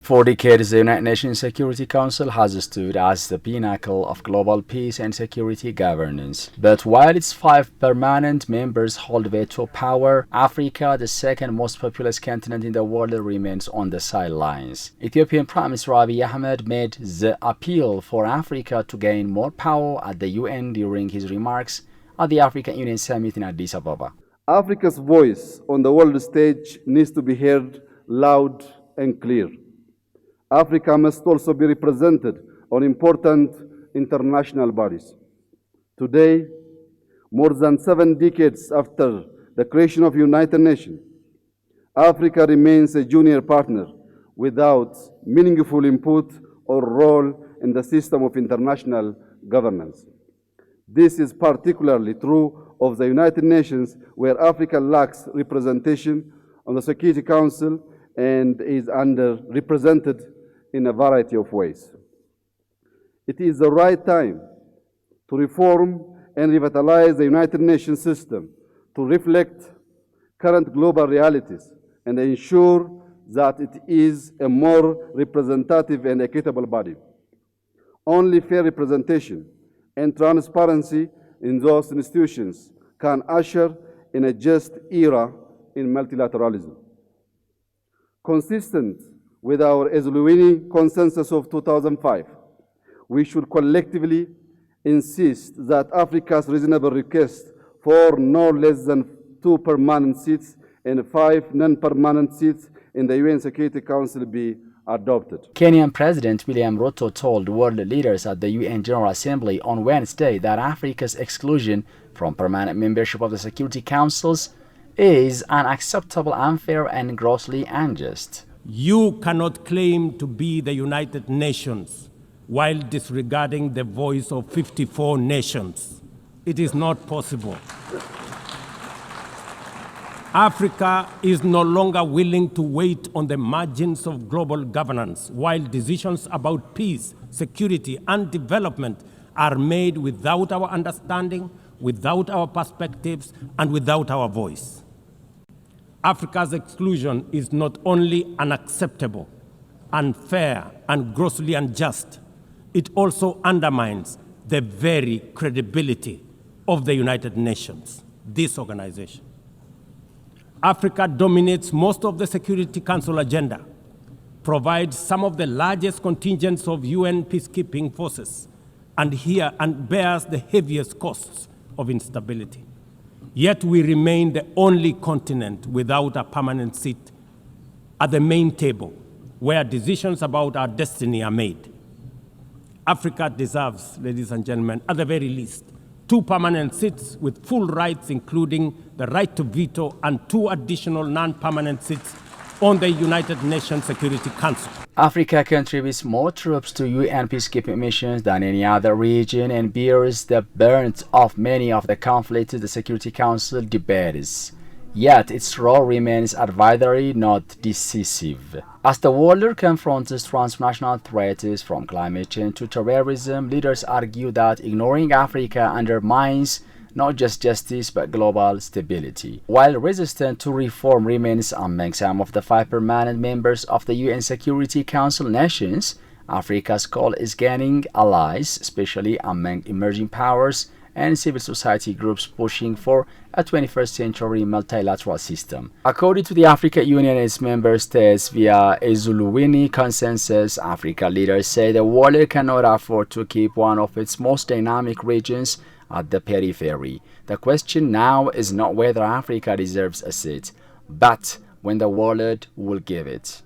For decades, the United Nations Security Council has stood as the pinnacle of global peace and security governance. But while its 5 permanent members hold veto power, Africa, the second most populous continent in the world, remains on the sidelines. Ethiopian Prime Minister Abiy Ahmed made the appeal for Africa to gain more power at the UN during his remarks at the African Union Summit in Addis Ababa. Africa's voice on the world stage needs to be heard loud and clear. Africa must also be represented on important international bodies. Today, more than 7 decades after the creation of the United Nations, Africa remains a junior partner without meaningful input or role in the system of international governance. This is particularly true of the United Nations, where Africa lacks representation on the Security Council and is underrepresented in a variety of ways. It is the right time to reform and revitalize the United Nations system to reflect current global realities and ensure that it is a more representative and equitable body. Only fair representation and transparency in those institutions can usher in a just era in multilateralism. Consistent with our Esluini Consensus of 2005, we should collectively insist that Africa's reasonable request for no less than 2 permanent seats and 5 non-permanent seats in the UN Security Council be adopted. Kenyan President William Ruto told world leaders at the UN General Assembly on Wednesday that Africa's exclusion from permanent membership of the Security Councils is unacceptable, unfair, and grossly unjust. You cannot claim to be the United Nations while disregarding the voice of 54 nations. It is not possible. Africa is no longer willing to wait on the margins of global governance while decisions about peace, security, and development are made without our understanding, without our perspectives, and without our voice. Africa's exclusion is not only unacceptable, unfair, and grossly unjust, it also undermines the very credibility of the United Nations, this organization. Africa dominates most of the Security Council agenda, provides some of the largest contingents of UN peacekeeping forces, and bears the heaviest costs of instability. Yet we remain the only continent without a permanent seat at the main table where decisions about our destiny are made. Africa deserves, ladies and gentlemen, at the very least, 2 permanent seats with full rights, including the right to veto, and 2 additional non-permanent seats on the United Nations Security Council. Africa contributes more troops to UN peacekeeping missions than any other region and bears the brunt of many of the conflicts the Security Council debates. Yet its role remains advisory, not decisive. As the world confronts transnational threats from climate change to terrorism, leaders argue that ignoring Africa undermines not just justice but global stability. While resistance to reform remains among some of the 5 permanent members of the UN Security Council nations, Africa's call is gaining allies, especially among emerging powers and civil society groups pushing for a 21st century multilateral system. According to the African Union and its member states via a Esluini Consensus, Africa leaders say the world cannot afford to keep one of its most dynamic regions at the periphery. The question now is not whether Africa deserves a seat, but when the world will give it.